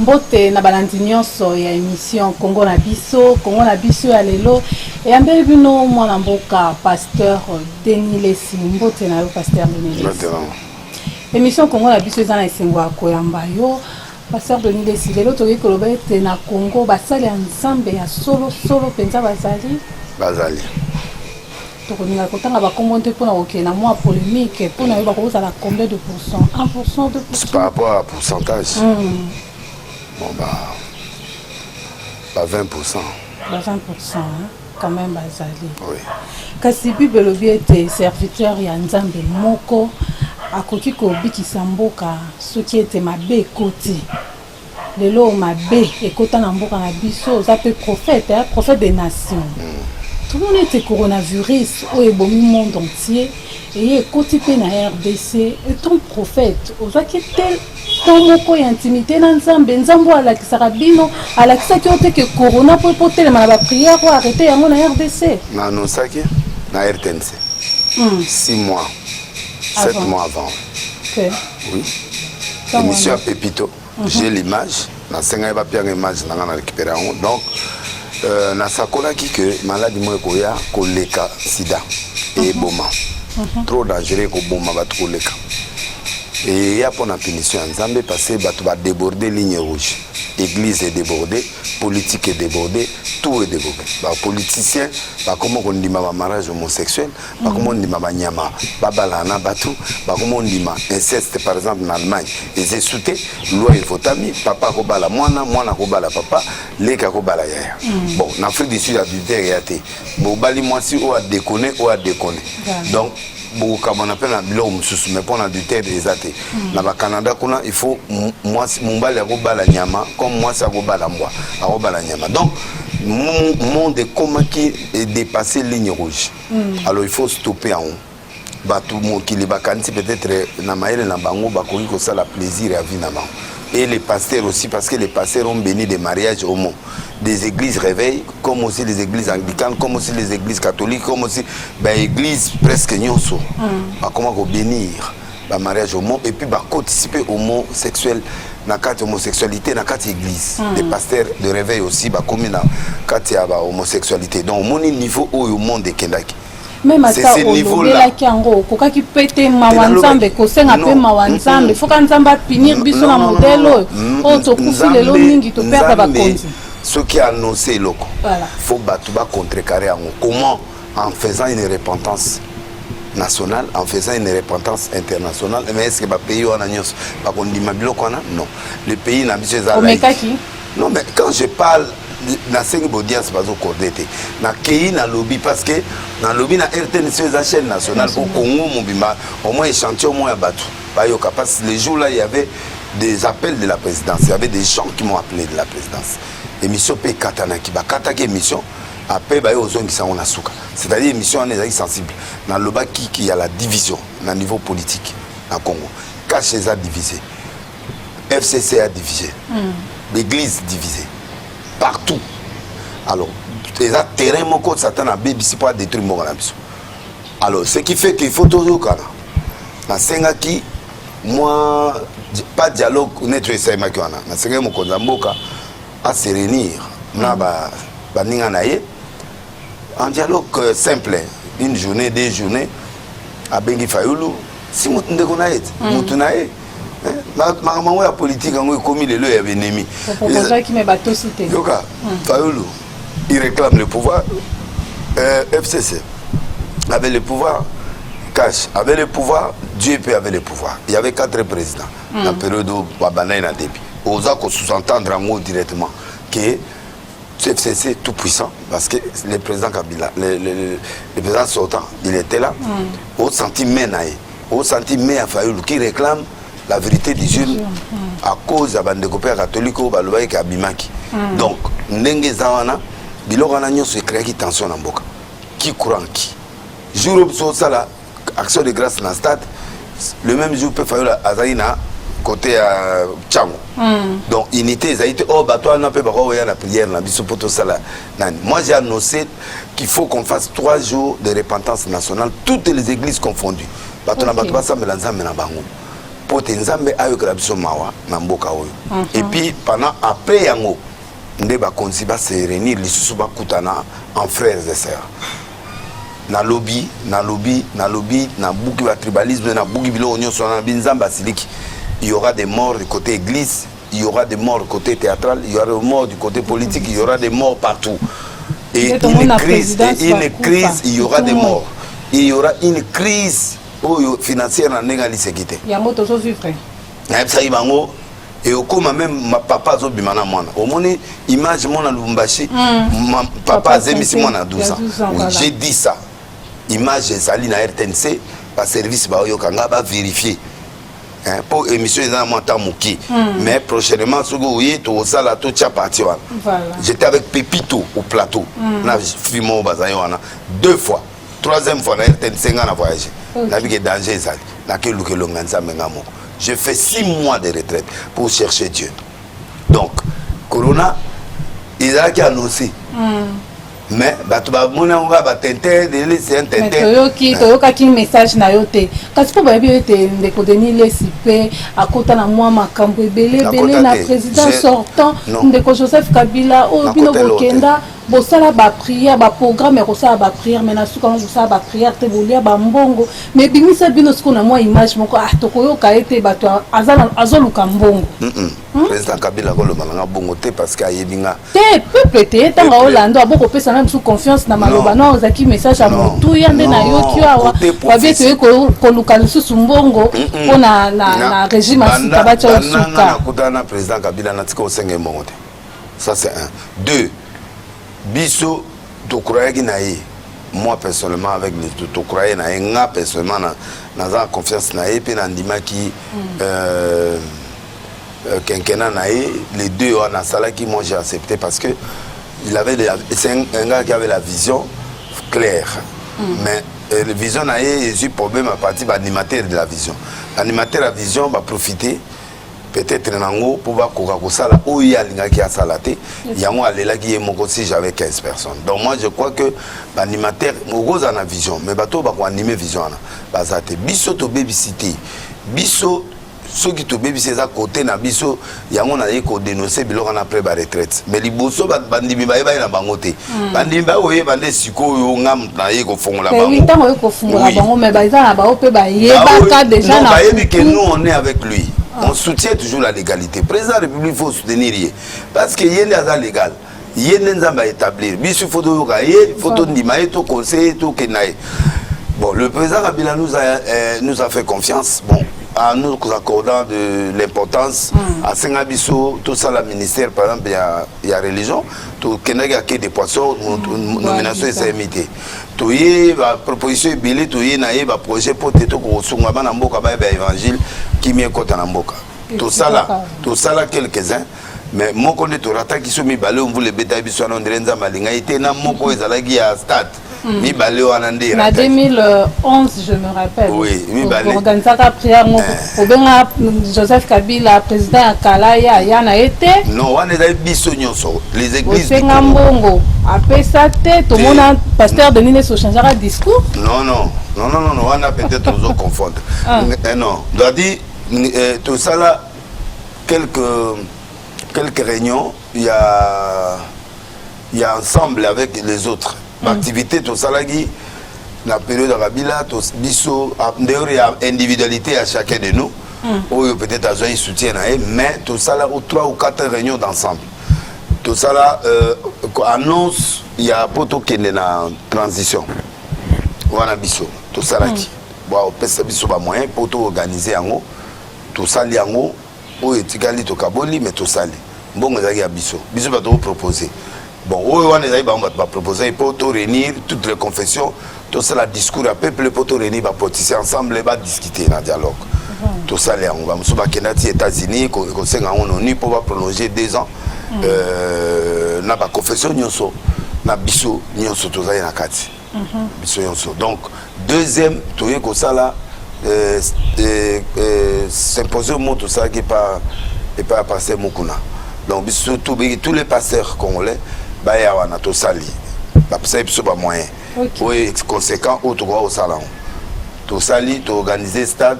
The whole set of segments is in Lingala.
mbote na balandi nyonso ya émission Congo na biso ya lelo et ambeli bino mwana mboka pasteur Denis Lesi mbote na yo pasteur Denis Lesi. Émission Congo na biso ezana esengwa koyamba yo pasteur Denis Lesi lelo toki koloba ete na Congo basali ensemble ya solo penza bazali. Tokoninga kotanga bakomonte pona okena moi polémique pona yo bakozala combien de pourcents 1%, 2%. Par rapport à pourcentage. Bon bah 20%. 20% hein, quand même bazali. Oui. Kasi Bible lobi ete serviteur ya Nzambe moko akoki kobikisa mboka soki ete mabe ekoti. Lelo mabe ekota na mboka na biso za pe prophète, hein, prophète des nations. Tout le monde était coronavirus au ebomi monde entier et ekoti pe na RDC et ton prophète ozaki tel ton moko ya intimité na Nzambe alakisaka bino alakisaki ote ke corona po telema na ba prière ou arrêter yango na RDC na annoncaki na RTNC 6 mois 7 mois avant. OK. Oui. Émission à Pépito, j'ai l'image na senga ba pianga image na ngana récupérer donc na sakola ki que maladie mo ekoya koleka sida et boma trop dangereux ko boma ba koleka et ya pona punition Nzambe parce que batu ba déborder ligne rouge, église est débordée, politique est débordée, tout est débordé. Ba politicien ba comment on dit ma mariage homosexuel, ba comment on dit ma nyama, ba balana batu, ba comment on dit ma inceste par exemple en Allemagne, et c'est souté loi il faut ami papa ko bala mwana ko bala papa, leka ko bala yaya. Bon, en Afrique du Sud adultère yaté. Bo bali moi si o a déconner. Donc beaucoup comme on appelle un l'homme sous mais pour l'adultère des athées. Dans le Canada, il faut moi mon bal à nyama comme moi ça bala moi à nyama. Donc mon monde est comme qui est dépassé ligne rouge. Alors il faut stopper en haut. Bah tout le monde qui les vacances peut-être na maïle na bango bah qu'on ça la plaisir à vivre na bango. Et les pasteurs aussi, parce que les pasteurs ont béni des mariages homo. Des églises réveillent, comme aussi les églises anglicanes, comme aussi les églises catholiques, comme aussi les églises presque nyonso. Comment bénir le mariage homo et puis participer au homosexuel, dans la homosexualité, dans l'église. Les pasteurs de réveil aussi, comme dans la homosexualité. Donc, au niveau où le monde est kendaki. Même à ça, au là qui en gros, quand qui pète mawanzambe, kosen appelle mawanzambe, faut qu'on s'en batte finir biso na modèle, oh to kufi le lo mingi to perdre ba konzi. Ce qui a annoncé loko, faut battre ba contrecarrer en comment en faisant une repentance nationale, en faisant une repentance internationale, mais est-ce que ba pays on a nyos, ba qu'on dit mabilo kona non, le pays n'a pas besoin. Non mais quand je parle na sengi bodias bazo cordete na kei na lobby parce que na lobby na RTNC la chaîne nationale pour Congo mobimba au moins échantillon moins battu bayoka parce que les jours là il y avait des appels de la présidence, il y avait des gens qui m'ont appelé de la présidence émission pe katana ki ba kataki émission après bayo ozon qui sont na suka c'est-à-dire émission on est sensible na loba qui y a la division na niveau politique na Congo cache les a divisé FCC a divisé l'église divisée partout. Alors, les terrains mon code Satan a BBC pour détruire mon ambition. Alors, ce qui fait qu'il faut toujours kana. Na senga qui moi pas dialogue net ça makiwana. Na senga mon code mboka à se réunir na ba ninga naye en dialogue simple, une journée, 2 journées à Bengi Fayulu si mutu ndeko na yet mutu na ye maman la politique a commis le lieu ennemi. Fayoulou, il réclame le pouvoir. FCC avait le pouvoir. Cash avait le pouvoir. Dieu avait le pouvoir. Il y avait 4 présidents. Dans la période où Babana est en début. Osa qu'on sous-entendre en gros directement que FCC est tout puissant parce que le président Kabila, le président sortant, il était là. Au sentiment au sentiment à Fayoulou qui réclame la vérité des jeunes à cause de la bande catholique ou baloba qui abimaki. Donc, ndenge zawana biloko na nyonso créé qui tension na mboka. Qui courant qui. Jour où ça la action de grâce dans stade, le même jour peut faire azalina côté à Tchango. Donc unité zaïté oh bah toi n'a pas la prière na biso poto sala. Moi j'ai annoncé qu'il faut qu'on fasse 3 jours de repentance nationale toutes les églises confondues. Bato na bato ba ça melanza mena bango. pour Tenzambe ayokela biso mawa na mboka oyo. Et puis pendant après yango nde ba konzi ba se réunir lisusu ba kutana en frères et sœurs. Na lobby na buki ba tribalisme na buki bilo onyo sona binzamba siliki. Il y aura des morts du côté église, il y aura des morts du côté théâtral, il y aura des morts du côté politique, il y aura des morts partout. Et une crise, il y aura des morts. Il y aura une crise financière dans les sécurité. Il y a un mot de vivre. Et au coma même ma papa zo bimana mwana. Au moni image mona Lubumbashi, papa zemisi mwana 12 ans. Oui, j'ai dit ça. Image ezali na RTNC par service ba yo kanga ba vérifier. Hein, pour émission ils ont monté muki. Mais prochainement sogo yi to sala to tia parti wana. J'étais avec Pepito au plateau. Na filmo bazayo wana 2 fois. 3e fois na RTNC ngana voyager. Na bi que danger ezali. Na ke lukelo nganza menga moko. J'ai fait 6 mois de retraite pour chercher Dieu. Donc, Corona, ils ont annoncé. Mais, tu vas tenter de laisser un tenter. Tu as un message na yote. Quand tu peux décoder les CP, à côté de moi, ma cambo belé, na président sortant, de Joseph Kabila, au Bino Bokenda. Bosala ba prière ba programme ko ba prière mais na suka ngosala ba prière te bolia ba mbongo mais bimisa bino siko na moi image moko tokoyo ka ete bato azoluka mbongo président Kabila ko lo malanga bongo te parce que ayebinga te peuple te tanga Orlando aboko pesa na biso confiance na maloba na ozaki message à motu yande na yoki awa ba bieto ko luka lisusu mbongo pona na régime asika ba cha suka na kutana président Kabila na tiko senge mbongo te. Ça c'est 1. 2. Biso to croyais que naïe moi personnellement avec les to croyais naïe nga personnellement na confiance naïe puis nandima qui quinquennat naïe les deux on a ça là qui moi j'ai accepté parce que il avait c'est un gars qui avait la vision claire mais la vision naïe j'ai problème à partir de l'animateur de la vision l'animateur de la vision va profiter peut-être nango pour ba ko sala o ya linga ki asalate yango alela ki moko si j'avais 15 personnes. Donc moi je crois que l'animateur mogoza na vision mais bato ba ko animer vision na bazate biso to babysitter biso ceux qui te babysitter à côté na biso yango na yeko dénoncer biloko na après ba retraite mais liboso bandimi ba na bangote bandimi ba oye bande siko yo ngam na yeko fongola bango oui tant yeko fongola bango mais ba za na ba ope ba yeba déjà na ba yebi que nous on est avec lui. On soutient toujours la légalité. Le président de la République, il faut soutenir. Parce qu'il y a des légal. Il y a des gens à établir. Il faut tout conseiller, tout kenaï. Bon, le président Kabila nous a fait confiance. Bon, en nous accordant de l'importance à Sengabiso, tout ça, le ministère, par exemple, il y a religion, tout kenaï a des poissons, nomination et SMIT. Tout y a proposition billet, tout y a projet pour te ko sungaba na mboka ba évangile qui m'y côté na mboka. Tout ça là quelques-uns mais mon connaît tout rata qui sont mi balé on voulait bêta biso na ndrenza malinga été na moko ezalaki à stade mi balé wana ndé na 2011 je me rappelle oui mi balé organiser la prière au benga Joseph Kabila président Kalaya yana été non wana ezali biso nyonso les églises senga mbongo apesa te to mona pasteur Denis ne so changera discours non wana peut-être nous confondre non doit dire tout ça là quelques réunions il y a ensemble avec les autres l'activité tout ça là qui la période de Kabila tout biso d'ailleurs il y a individualité à chacun de nous ou peut-être à un soutien mais tout ça là 3 ou 4 réunions d'ensemble tout ça là annonce il y a poto qui est en transition wana biso tout ça là qui bon pesa biso ba moyen pour tout organiser en tout ça li en o etikali to kaboli mais tout ça li mbongo ezaki ya biso ba to proposer bon o wana ezali ba proposer pour tout réunir toutes les confessions tout ça la discours à peuple pour tout réunir ba potisser ensemble ba discuter na dialogue tout ça li en ba muso ba kenati États-Unis ko senga on ni pour prolonger 2 ans na ba confession nyonso na biso nyonso to zali na kati biso nyonso donc deuxième to yeko sala symposium tout ça qui pas passer Mukuna donc surtout tous les pasteurs congolais ba ya wana to sali ba pesa biso ba moyen oui conséquent au to au salon to sali to organiser stade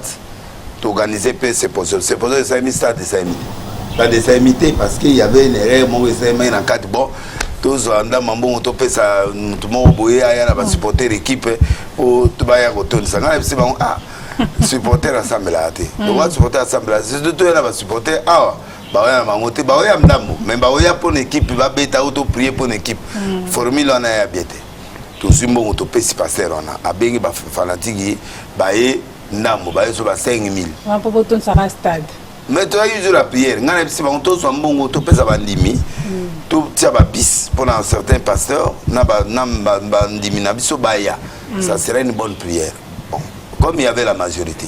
organiser ces positions. Ces positions, c'est un stade de Saïmi. Pas de Saïmi parce qu'il y avait une erreur, moi, c'est un cadre bon. Tous en mambo on topé ça tout le monde boyer à la supporter l'équipe pour tout baya koton ça ngana c'est bon ah supporter ensemble là té donc supporter ensemble là c'est tout là va supporter ah ba ya mangote ba ya ndambo mais ba ya pour l'équipe va beta auto prier pour l'équipe formule on a biété tout simbo on topé si passer on a bengi ba fanatique ba ye ndambo ba so ba 5000 on peut boton ça stade. Mais tu as eu la prière. On a dit que tu as bon, tu peux avoir dimi. Tu as bis pour un certain pasteur. Ça serait une bonne prière. Bon. Comme il y avait la majorité,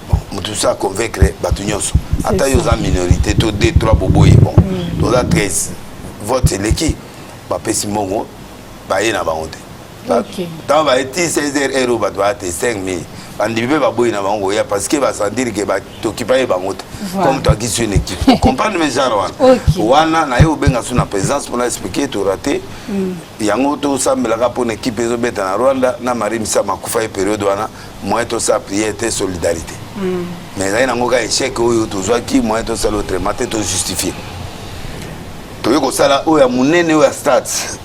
bon, tout ça convaincre Batugnos. Attends, il y a une minorité, tu as 2-3 boboy. Bon, tu as 13 votes l'équipe. Tu mongo, tu as honte. Tu as été 16 euros, tu as été 5 000. Parce que va sentir que t'occuper comme toi qui suis une équipe. Comprendre mes gens wana na yo benga suna présence pour expliquer tout raté. Yango to sambela pour une équipe ezo beta na Rwanda na Marie Misa makufa période wana moi to sa prière et solidarité. Mais là nango ka échec oyo to zwa ki moi to sa l'autre matin to justifier. To yo ko sala oya munene oya stats.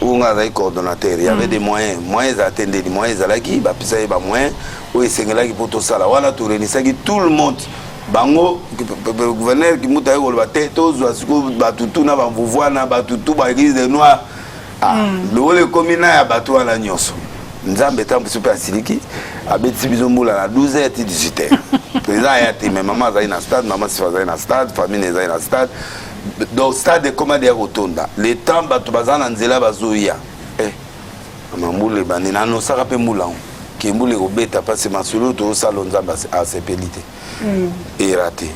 Où on a coordonnateur, il y avait des moyens à atteindre, des moyens à la qui, bah puis ça y est, bah moyens, où c'est là qui pour tout ça là, voilà tout le monde, bango, le gouverneur qui m'a dit on va tête, tous, bah tout na vous voir na bah tout bah église de noir, ah, le communal a battu à la nyos, nous avons été un peu super siliki, à Betty Bizomboula à 12h et 18h, président a été, mais maman a été stade, maman s'est fait un stade, famille est dans stade. Donc stade de commande rotonda les temps bato bazana nzela bazoya mamule banina no saka pe mula ki mbule obeta parce masolo to salonza bas a sepelité et raté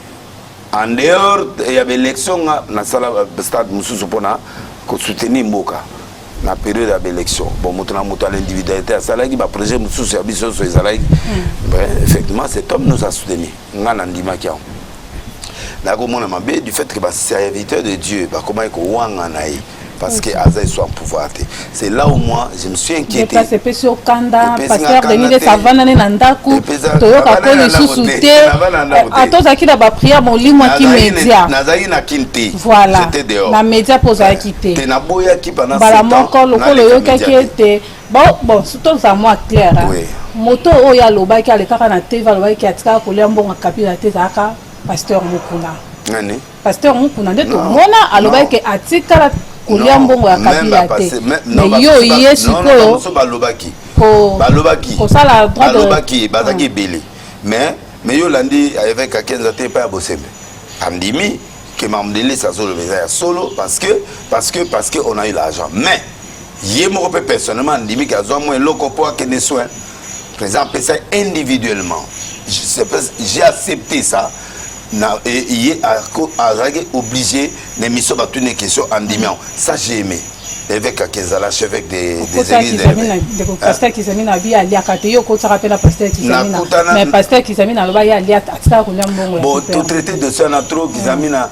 en dehors il y avait élection na sala stade mususu pona ko soutenir mboka na période d'élection bon motona moto à l'individualité à sala qui ba projet mususu ya biso so ezalaki effectivement cet homme nous a soutenu ngana ndima kiao. Du fait que les serviteurs de Dieu, comment ils parce que Azaï soit en pouvoir. C'est là où moi, je me suis inquiété. C'est pas sur Kanda, pasteur Denis de Savana, Nandaku, Toyoka Kone sous-souté. À tous qui n'a pas prié, mon lit, moi qui média. Voilà. La média pose à quitter. Balamoko, le Koloyoka qui était. Bon, surtout ça, moi, clair. Moto, Oya, Lobaki, les Karana Teva, Lobaki, Atka, Koliambo, Kapila, Tezaka. Pasteur Mukuna. Pasteur Mukuna de tout mona aloba ke atika kulia mbongo ya kabila te. Mais yo yesu ko balobaki. Ko sala droit de balobaki bazaki belé. Mais yo landi avec quelqu'un te pas bossembe. Amdimi que mamdele ça solo solo parce que on a eu l'argent. Mais yemo personnellement andimi ka zo moins loko pour que des soins. Par exemple ça individuellement. J'ai accepté ça. Il est obligé de me faire une question en disant ça j'ai aimé avec Akezala avec des églises de pasteur qui s'amène à bien aller à Kateyo quand ça rappelle la pasteur qui s'amène mais pasteur qui s'amène à loyer aller à ça qu'on a bon tout traité de ça na trop qui s'amène à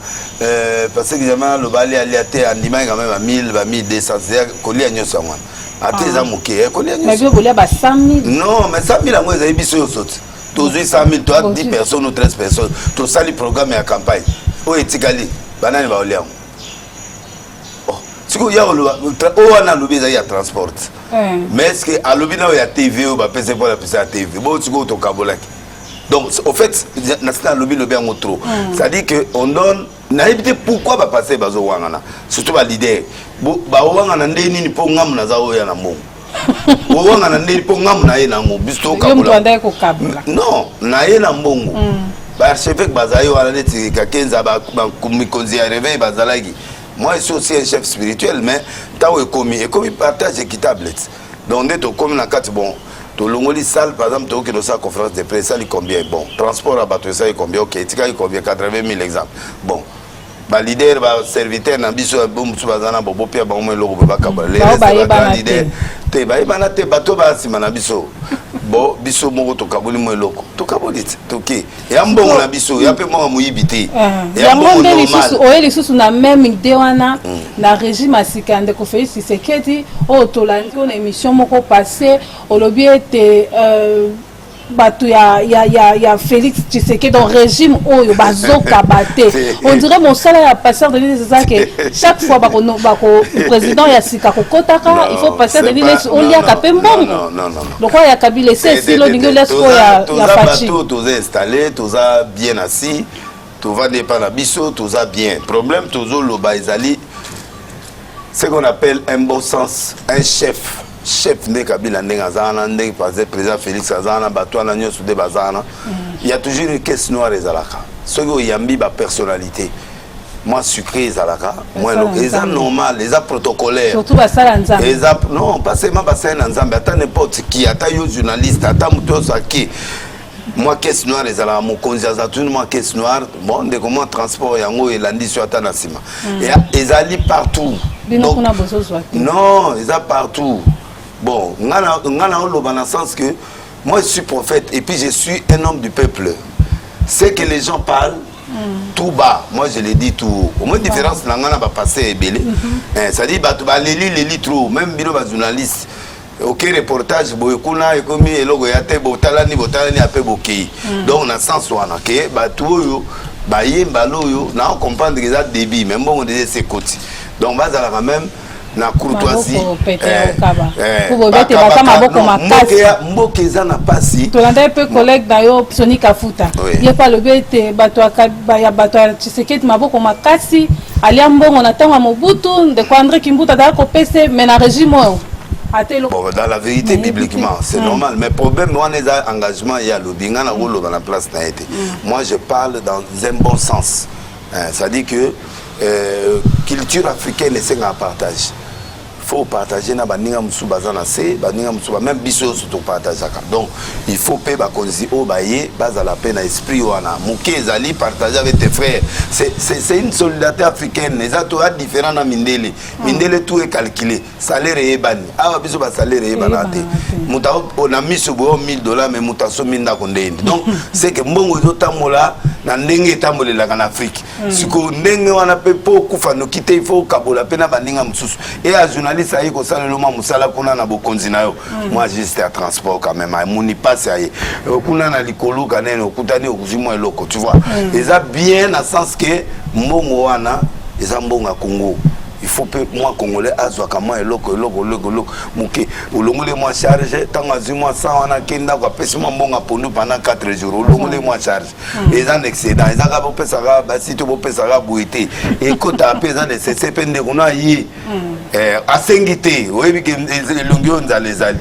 pasteur qui s'amène à loyer aller à Ndima quand même à 1000 1200 coller à Nyosa moi à tes amoké coller à Nyosa mais vous voulez ba 100 000 non mais 100 000 à moi ça y biso saute. Tous 100 000, toi 10 personnes ou 13 personnes, tout ça, le programme et la campagne. Où est-il allé? Banane va au lion. Oh, si vous avez un transport. Mais est-ce que à l'objet il y a TV ou pas c'est pour la TV? Bon, tu go au Kabolak. Donc, au fait, national lobby en trop. C'est-à-dire que on donne. N'importe pourquoi va passer bazo wangana. Surtout ba leader. Ba wangana ndeni ni po ngam na zawo ya na mo. Wangana ndeni po ngam na ye na mo. Bisto Kabola. Non, na ye na mbongo. Ba archevêque bazayo ala neti ka kenza ba mikonzi ya réveil bazalaki. Moi je suis aussi un chef spirituel mais tawo ekomi partage équitable. Donc dès to comme na carte bon. To longoli salle par exemple to que nos conférence de presse ça combien bon transport à bateau ça combien OK tika combien 80 000 exemples bon ba leader ba serviteur na biso bon musu bazana bobo pia ba mo loko ba kabala les leader te ba ibana te bateau ba sima na biso bon biso moko to kaboli mo loko to kaboli to ke ya mbongo na biso ya pe mo muyibité ya mbongo normal o eli susu na même idée wana na régime asikande ko Félix Tshisekedi o to la émission moko passé au lobby était bato ya Félix Tshisekedi dans régime oyo bazoka baté on dirait mon salaire à passer de l'île c'est ça que chaque fois bako président ya sika kokotaka il faut passer de l'île on lia kapembongo non donc il y a kabile c'est si lo ningo laisse ko ya fachi tous installés tous bien assis tout va dépendre la biso tous bien problème tous loba ezali ce qu'on appelle un bon sens un chef de Kabila Ndengazana, président Félix Azana, Batouana Nyo Soudé Bazana, il y a toujours une caisse noire et Zalaka. Ce qui a mis ma personnalité, moi sucré Zalaka, moi les normal, les protocolaires. Surtout Basala Nzambe. Non, pas seulement Basala Nzambe, attends n'importe qui, attends un journaliste, attends Moutos Aki. Moi caisse noire et Zalaka, mon consigne moi caisse noire, bon, de comment transport Yango et Landi sur Atanasima. Et ils allaient partout. Donc, non, ils allaient partout. Bon, on a dans le sens que moi je suis prophète et puis je suis un homme du peuple. C'est que les gens parlent tout bas. Moi je le dis tout haut. Au moins différence, on a passé et belé. Ça dit, les lit trop. Même bino journaliste. Ok reportage, boyokuna et comme il y a botalani après bokei. Donc on a sens ou on a que batuyo, baye baloyo, na on comprend que ça débit. Même bon on disait c'est côté. Donc base à la même. Na courtoisie mboka na pasi tolanda pe collègue dayo Soni Kafuta ye pa le bete bato ya bato Tshisekedi maboko makasi alia mbongo na tanga Mobutu de ko André Kimbuta da ko pese mais na régime bon, dans la vérité bibliquement c'est normal mais problème on est engagement il y a le binga na rolo dans la place na été moi je parle dans un bon sens ça dit que culture africaine c'est un partage. Il faut partager na baninga musu bazana se baninga musu même biso surtout partager donc il faut payer ba konzi o baye baza la peine esprit wana muke ezali partager avec tes frères c'est une solidarité africaine les autres a différent na mindele tout est calculé salaire et bani ah biso ba salaire et banate muta on a mis sur $1000 mais muta so minda kondende donc c'est que mbongo zotamola na ndenge tambolela en Afrique siko ndenge wana pe po kufa no kite il faut kabola pena baninga mususu et à journaliste ça y est comme ça le loma musala kuna na bokonzi na yo moi juste à transport quand même moni passe aye kuna na likolo kanene okutani okuzimo eloko tu vois eza bien na sens que mbongo wana eza mbongo ya Congo il faut que moi congolais azwa kama eloko muke olongole moi charge tanga zimo 100 wana kenda kwa pesa mbonga pondu pendant 4 jours olongole moi charge les en excédent ils aga pesa ga basi to pesa ga buité et kota pesa de CCP ndekona yi asengité oyebi ke elongio nzalezali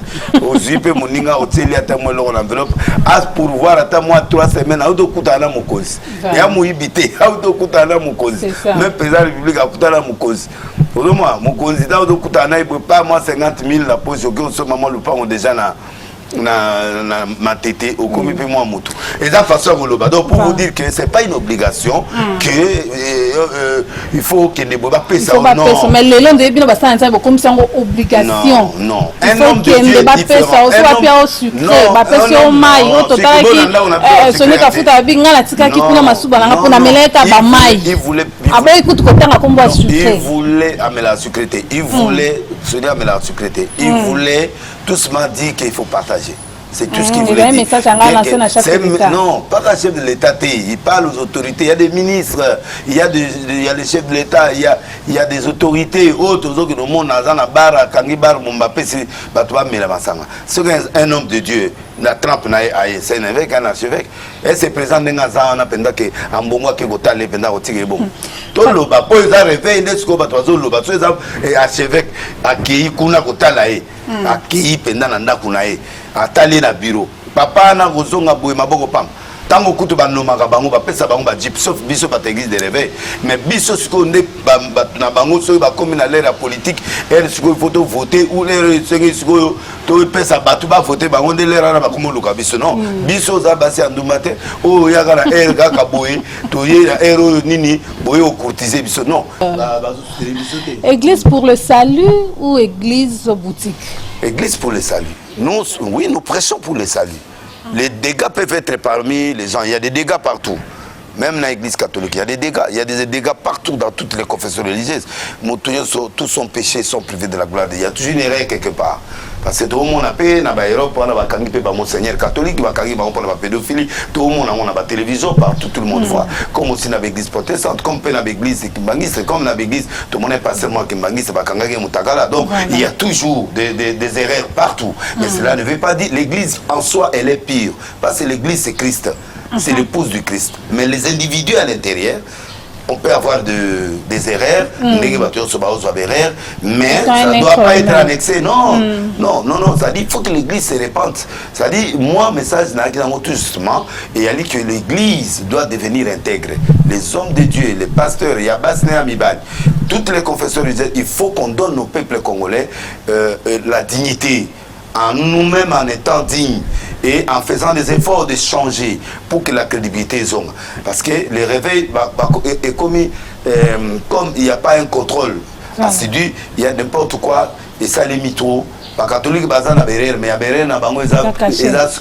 ozipe moninga hôtel ata mo eloko na enveloppe as pour voir ata moi 3 semaines auto kutana mukozi ya muibité auto kutana mukozi même président de la République akutana mukozi moi, mon candidat de Koutana, il ne peut pas moi 50 000 la pose au ce moment le pas déjà na ma tété au commis puis moi moto et de façon globale donc pour vous dire que c'est pas une obligation que il faut que ne pas payer ça non mais le long de bien bassin ça comme ça obligation non un homme de Dieu pas payer ça aussi pas payer au sucre pas payer au maï au total qui Soni Kafuta binga na tika ki kuna masuba na pona meleka ba maï il voulait après écoute côté na kombo sucré il voulait amener la sucreté il voulait se dire amener la sucreté il voulait tous m'a dit qu'il faut partager. C'est tout ce qu'il voulait dire. Non, pas la chef de l'État. Il parle aux autorités. Il y a des ministres, il y a les chefs de l'État, il y a des autorités autres qui nous montrent dans la barre, Kangibar, Mbappé, c'est un homme de Dieu. La Trump c'est un évêque, un archevêque. Et c'est présent dans la zone, pendant que Ambongo qui est allé, pendant que bon. Tout le bas, pour les réveils, les scobas, le bas, les archevêques, à qui kuna kotalae, à qui pendant nanda kunae, à taler na bureau. Papa na gozonga boue maboko pam. Tango kutu banomaka bango bapesa bango ba jeep sauf biso ba église de réveil mais biso siko nde na bango so ba comme na l'ère politique elle siko faut voter ou l'ère siko to pesa batu ba voter bango de l'ère na ba comme luka biso non biso za basi andumate o yaka na air kaka boye to ye na air nini boye o courtiser biso non église pour le salut ou église boutique? Église pour le salut. Nous oui nous prêchons pour le salut. Les dégâts peuvent être parmi les gens. Il y a des dégâts partout. Même dans l'église catholique, il y a des dégâts. Il y a des dégâts partout dans toutes les confessions religieuses. Tous son péché sont privés de la gloire. Il y a toujours une erreur quelque part. parce que tout le monde a payé na ba Europe on a ba kangi pe ba monseigneur catholique ba kangi ba on a ba pédophilie tout le monde on a ba télévision partout tout le monde voit comme aussi na l'église protestante comme pe na l'église kimbangiste comme na l'église tout le monde est pas seulement kimbangiste ba kangaki mutakala donc il y a toujours des erreurs partout mais cela ne veut pas dire l'église en soi elle est pire parce que l'église c'est Christ c'est l'épouse du Christ mais les individus à l'intérieur on peut avoir des erreurs, mais ça ne doit pas être annexé. Non, non, ça dit qu'il faut que l'église se répande. Ça dit, moi, message tout justement, et il a dit que l'église doit devenir intègre. Les hommes de Dieu, les pasteurs, toutes les confesseurs, il faut qu'on donne au peuple congolais la dignité. En nous-mêmes en étant dignes et en faisant des efforts de changer pour que la crédibilité soit. Parce que le réveil est commis comme il n'y a pas un contrôle assidu, il y a n'importe quoi et ça les mythos. Les catholiques basent na berère mais ya berère na bango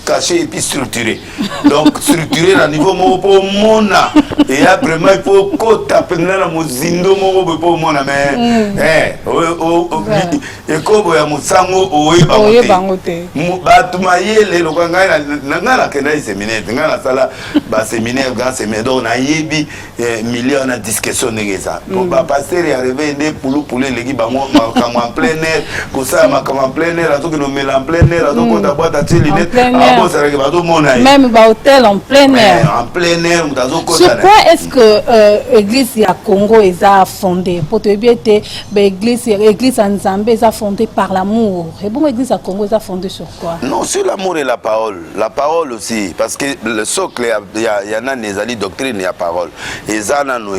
caché et puis structuré. Donc structuré à niveau pour mona et vraiment il faut kota pendant la mozindo mo pour mona mais et comme ya musango oye bangote batu mayele lokanga na kena séminaire ngana sala ba séminaire grand séminaire donc na yebi million na discussion ngeza bon ba pasteur ya arrivé des poulou legi bango en plein air pour ça ma en plein air, en plein air, même hôtel en plein air. En plein air, sur quoi est-ce que l'église à Congo est fondée? Pour te dire que l'église en Zambie est fondée par l'amour. Et bon, l'église à Congo est fondée sur quoi? Non, sur l'amour et la parole. La parole aussi, parce que le socle, il y en a des doctrines, il y a parole. Et ça, nous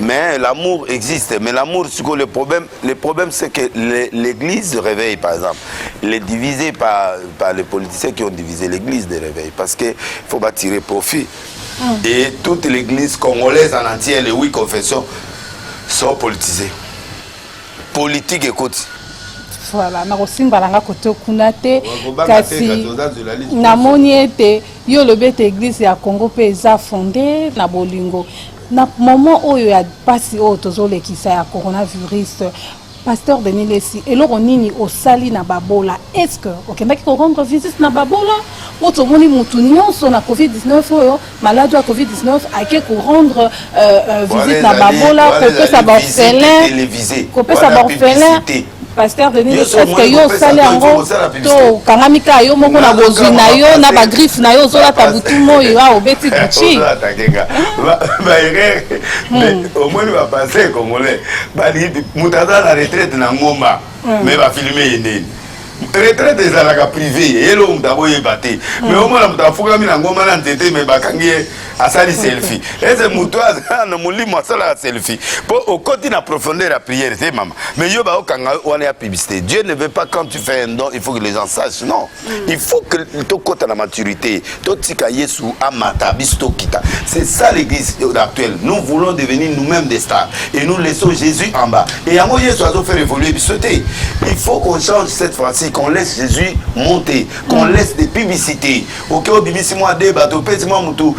mais l'amour existe. Mais l'amour, le problème, c'est que l'église réveille, par exemple, il est divisé par les politiciens qui ont divisé l'église de réveil. Parce qu'il faut pas tirer profit. Et toute l'église congolaise en entier, les 8 confessions, sont politisées. Politique, écoute. Voilà, na kosimba langa kote kunate kasi na moniete yo le bete église ya Congo pe eza fondé na bolingo na moment oyo ya pasi o tozole kisa ya coronavirus. Pasteur Denis Lesi, et là on est au sali na babola. Est-ce que au Québec on rendre visite na babola? Ou tout le monde moutounion sur la COVID-19, malade à COVID-19, à qui pour rendre visite na babola, couper sa orphelin, couper sa orphelin. Pasteur Denis, est-ce que yo sali en gros to kangamika yo moko na bozina yo na ba griffe na yo zola tabutumo yo a obeti buchi. Mais au moins il va passer congolais. Ba mutaza la retraite na ngomba mais va filmer yene. Retraite des alaga privée et l'homme d'abord est battu mais au moins la fuga mi na ngoma na ntete mais bakangi asali selfie et c'est mutoise na mulimo asala selfie pour au côté na profondeur la prière c'est maman mais yo ba okanga wana ya publicité. Dieu ne veut pas quand tu fais un don il faut que les gens sachent non il faut que to kota la maturité to tika yesu amata bisto kita. C'est ça l'église actuelle. Nous voulons devenir nous-mêmes des stars et nous laissons Jésus en bas et yango yesu azo faire évoluer bisoté. Il faut qu'on change cette fois-ci, qu'on laisse Jésus monter, qu'on laisse des publicités. Ok, au bimisi moi débat, au petit moi moutou,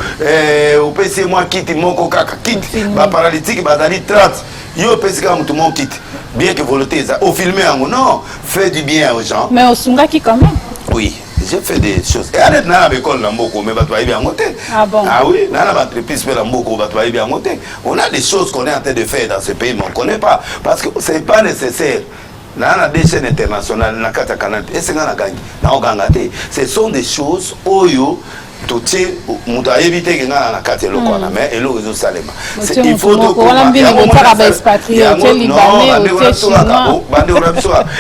au petit moi quitte mon coca quitte, ma paralytique bazali 30. Yo petit quand moutou mon quitte. Bien que volonté ça, au filmer en non, fais du bien aux gens. Mais au sunga qui quand même. Oui. J'ai fait des choses. Et arrête, n'a pas école l'amboko, mais va bien monter. Ah bon? Ah oui, n'a pas entreprise fait l'amboko, va bien monter. On a des choses qu'on est en train de faire dans ce pays, mais on ne connaît pas. Parce que ce n'est pas nécessaire. Des chaînes internationales, ce sont des choses oyo il faut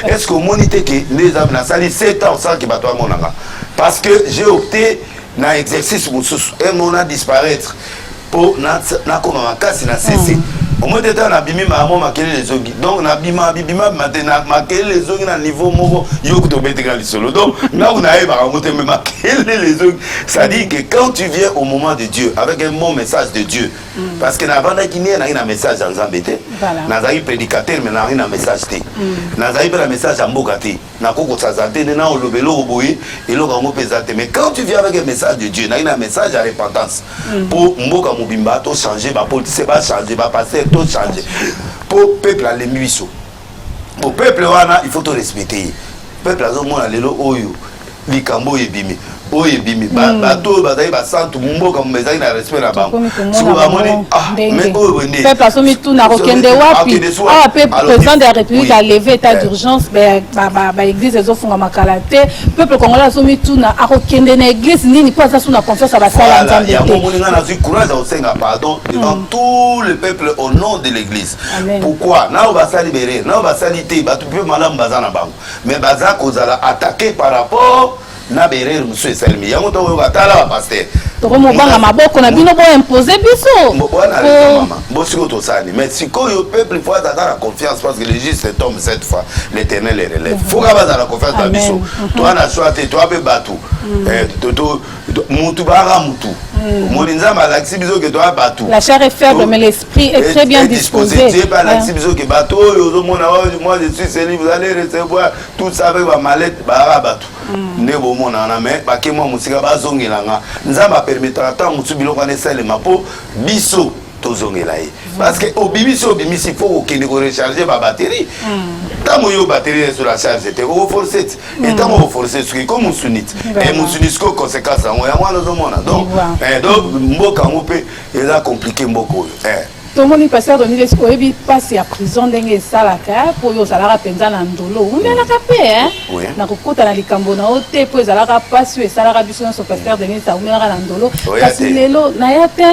est-ce que monité que les hommes na sali 7 ans sans que bato monanga parce que j'ai opté na exercice et mon a disparaître pour na comme makasi na cessé. Au moins d'état na bimi maman makele les ongi donc na bima maintenant makele les ongi na niveau moko yo to betika lisolo donc là on a monter mais makele les ongi ça dit que quand tu viens au moment de Dieu avec un bon message de Dieu parce que na vanda qui n'est na message en zambete na zai prédicateur mais na un message té na zai un message en bokati na koko sazate na olobelo oboyi et lo kango pesate mais quand tu viens avec un message de Dieu na un message à repentance pour mboka mobimba to changer ba politique ba changer ba passer tout changer pour peuple à l'émission au peuple wana il faut te respecter peuple azomona lelo oyo likambo ebimi oyo ebimi bato bazali basantu mboka mbezali na respect na bango soki bamoni mais oyo wende peuple asomi tuna kokende wapi awa pe président de la république a levé état d'urgence baéglise ezofunga makala te peuple congolais asomi tuna akokende na église nini mpo aza suna confiance ya basala nzambe te yango moni nga nazwi courage ya kosenga pardon devant tout le peuple au nom de l'église pourquoi nao basali berere nao basali te bato mpe malamu baza na bango mais baza kozala attaqué par rapport na berere musu esalemi yango ntango batala bapaster tokomobanga maboko na bino boimpose biso bosiko tosani mais sikoyo peuple faut azala na confiance parce que le juste tombe cette fois l'éternel les relève foka bazala na confiance na biso toa na choix te toa mpe bato mutu baka mutu moni nzambe alakisi biso ke toa bato la chair est faible mais l'esprit est très bien disposé Dieu alakisi biso ke bato oyo ozomona moi je suis célib vous allez recevoir tout ça avec bamalette baka bato nde bomonana mais bakemwa mosika bazongelanga nzambe apermetaka ntango mosusu biloko wana esalema mpo biso tozongela ye parce que obimisi obimisi fo kokende korecharge babatterie ntango yo batterie sur la charge te okoforce ti ntango okoforce soki ko mosuniti mosuniti siko conséquence yango yango wana ozomona donc mboka yango mpe eza compliqué mboka oyo tomoni pasteur Denis oyebi pasi ya prison ndenge esalaka mpo oyo ozalaka mpenza na ndolo umelaka mpe na kokota na likambo na yo te mpo ezalaka pasi oyo esalaka biso nyonso pasteur Denis aumelaka na ndolo kasi lelo naya te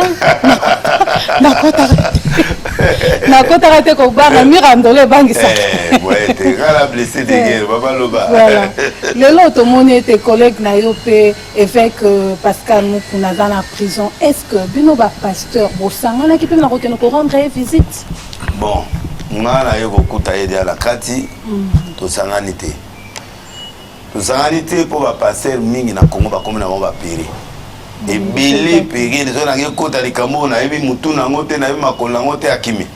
nakotaka te kobanga mire ya ndolo ebangisaka lelo tomoni ete collègue na yo mpe évêque Pascal Mukuna aza na prison est ce que bino bapasteur bosanganaki mpe na kokende rendre visite bon nga na ye kokuta ye dia la kati tosangani te mpo bapaster mingi na Congo bakomi na bango baperi ebele peri ezo nange kota likambo nayebi mutu nango te nayebi makolo nango te akimi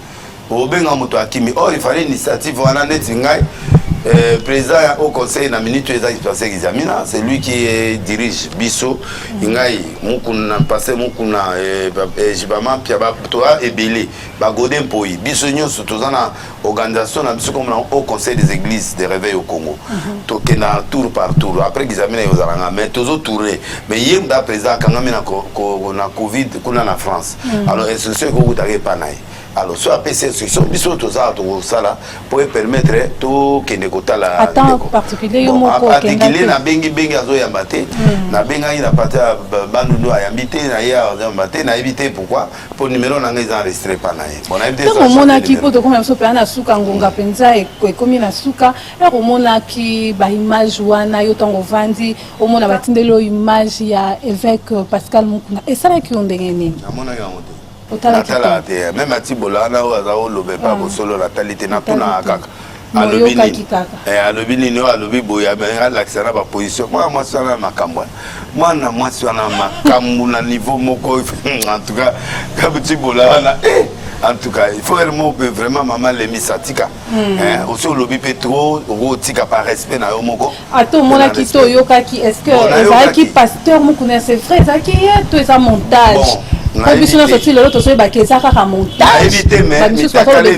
obenga moto akimi or ifale initiative wana neti ngai président au conseil na minute eza passé examina c'est lui qui dirige biso ngai mukuna passé mukuna jibama pia ba toa ebele ba godem poi biso nyonso tozana organisation na biso comme au conseil des églises de réveil au Congo tokena tour par tour après examina yozalanga mais tozo tourner mais yemda président kangami na covid kuna na France alors instruction ko kutake panai alors soit PC instruction biso toza to sala pour permettre to kende kotala attends particulier yo moko particulier na bengi azo yambate na benga ina pata bandu ayambite na ya yambate na éviter pourquoi pour numéro na ngeza enregistré pa na ye bon na éviter ça mona ki poto comme so pe na suka ngonga penza e komi na suka e ko mona ki ba image wana yo tango vandi o mona batindelo image ya évêque Pascal Mukuna et ça ki ondengeni na mona ya moto Natala te même atibola na oza olobe pa bosolo la talité na tuna kaka alobi nini alobi boya mais alaxana ba position moi sana makambo mwana mwasi wana makambo na niveau moko en tout cas kabutibola na en tout cas il faut vraiment maman les misatika aussi olobi pe trop tika par respect na yo moko ato mona kito yokaki est-ce que ezaki pasteur Mukuna c'est vrai ezaki to eza montage Quand on sorti l'autre sur bakeza kaka montage. Éviter mais mitakele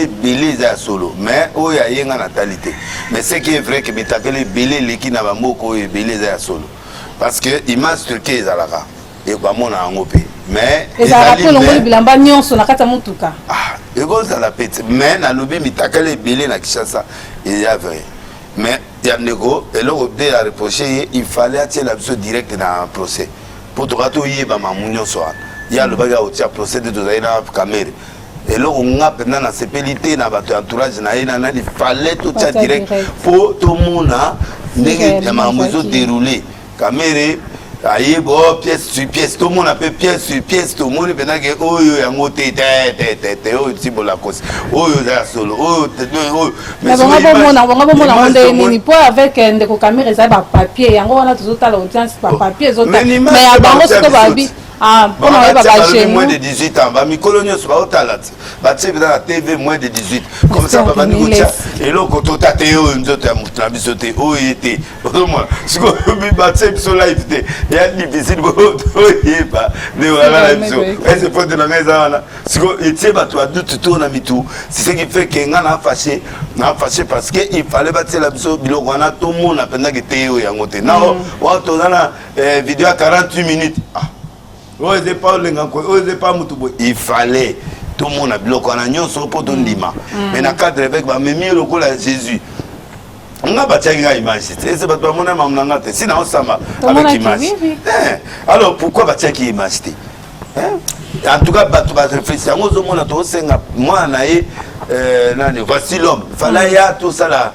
belé za solo mais o ya yenga natalité. Mais ce qui est vrai que mitakele belé leki na bamoko e belé za solo. Parce que image truquée ezalaka et ba mona ngope. Mais ezalaka pe longo bilamba nyonso na kata mutuka. Ah, ego za la pete mais na lobi mitakele belé na Kinshasa il y a vrai. Mais il y a nego et là obdé à reprocher il fallait attirer la vision directe dans un procès. Pour tout yeba mamunyo soa ya le baga au tia procédé de zaina caméra et là on a pendant la cépélité na bato entourage na ina na il fallait tout tia direct pour tout monde ndenge ya mamuzo dérouler caméra aye bo pièce sur pièce tout le monde appelle pièce sur pièce tout le monde pendant que oyo yango te oyo tibola kosi oyo za solo oyo mais on va monter ni po avec ndeko caméra ça ba papier yango wana tozotala audience pa papier zota mais abango siko babi Ah, bon, moins de 18 ans. Bah, Mikolonio, c'est pas au talat. Bah, tu sais, dans la TV, moins de 18. Comme ça, bah, nous, et là, quand on t'a théo, nous autres, on a mis ce thé, oh, il était. Moi, ce qu'on bah, tu sais, sur live, il y a difficile, oh, il est pas. Mais voilà, la mission. Et c'est pas de la maison, là. Ce qu'on, et tu sais, bah, tu as tout tourne à mi-tout. C'est ce qui fait qu'on a fâché. On a fâché parce qu'il fallait bâtir la mission, on a tout le monde, a pendant que théo, il y a un côté. Non, on a une vidéo à 48 minutes. Il fallait tout le monde a bloqué en agnon sur pour donner l'ima. Mais dans le cadre avec Mémie le coup à Jésus. On a bâti une image. C'est pas mon âme, c'est dans sama avec image. Alors pourquoi bâtir une image? En tout cas, tu réfléchir. Moi, voici l'homme. Fallait y a tout ça là.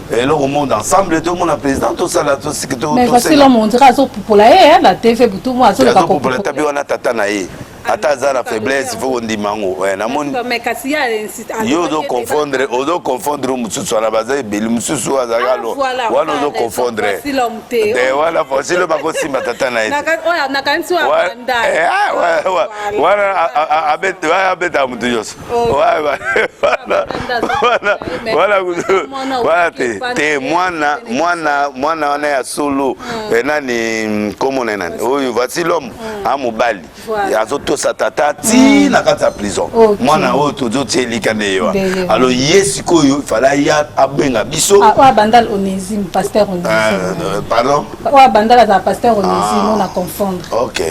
Et là, au monde ensemble, tout le monde a président, tout ça là, tout ce que tout. Mais voici l'homme, on dirait pour la TV, pour tout le monde. Pour la table, on a tatanaï. Ataza la faiblesse, il faut qu'on dise mango. Mais quand il y a yo do confondre mususu na baza ebeli mususu azagalo wana do confondre de wala fosile bakosi matata na ete na kansi wa banda wana abeta mutu yoso wala te mwana wana ya solo nani komo nani oyo voici l'homme amubali azotosa tata ti na kati ya prison mwana oyo tozotielika ndeyo alors yes koyo fallait ya abenga biso wa bandal Onésime pasteur Onésime pardon wa bandal za pasteur Onésime on a confondre OK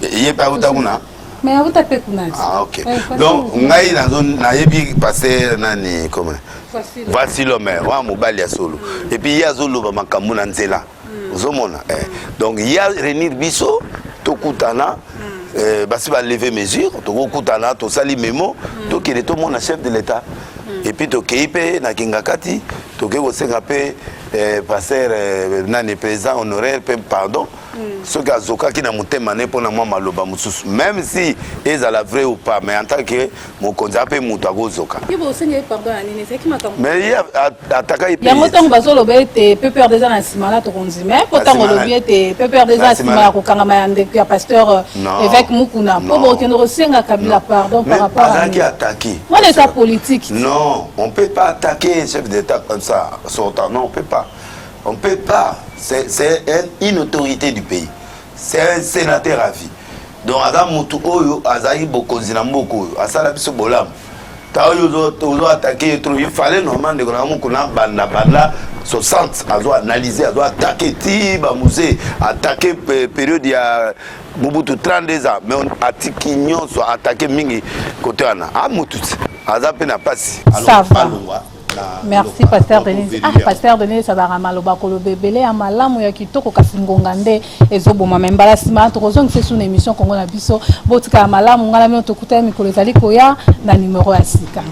yé pas utaguna mais utape kuna OK donc ngai na yebi pasteur nani comment voici l'homme wa mobali ya solo et puis ya zolo ba makambu na nzela ozomona donc ya renir biso tokutana basi va lever mesure tokutana to sali memo to kele to mona chef de l'état et puis to keipe na kingakati to ke kosenga pe passer nani président honoraire pe pardon ce gars zoka qui na mutema ne pona mwa maloba mususu même si ezala vrai ou pas mais en tant que mon konza pe mutu akozoka ibo senye pardon ani c'est qui makambo mais ya ataka ipe ya motango bazolo bete peur des ans simala to konzime potango lobi ete peur des ans simala ko kangama ya ndeko ya pasteur évêque Mukuna pour botendo rosenga kabila pardon par rapport à qui attaquer on est sa politique non on peut pas attaquer un chef d'état comme ça sortant non on peut pas c'est une autorité du pays c'est un sénateur à vie donc Adam Moutou Oyo Azaï Bokonzina Mboko Asala Biso Bolam Taoyo attaquer il fallait normalement de Gramou Kuna Banda 60 a doit analyser a doit attaquer Tiba Musée attaquer période il y a Mobutu 32 ans mais on attaque Nyon soit attaqué Mingi côté Ana a Moutou Azape n'a pas si alors merci pasteur Denise pasteur Denise Sabarama Lobakolo bebele amalamu ya kitoko kasingonga nde ezoboma membala sima tokozonga sesu na émission Kongo na biso botika amalamu ngala mino tokuta mikolo ezali koya na numéro ya sika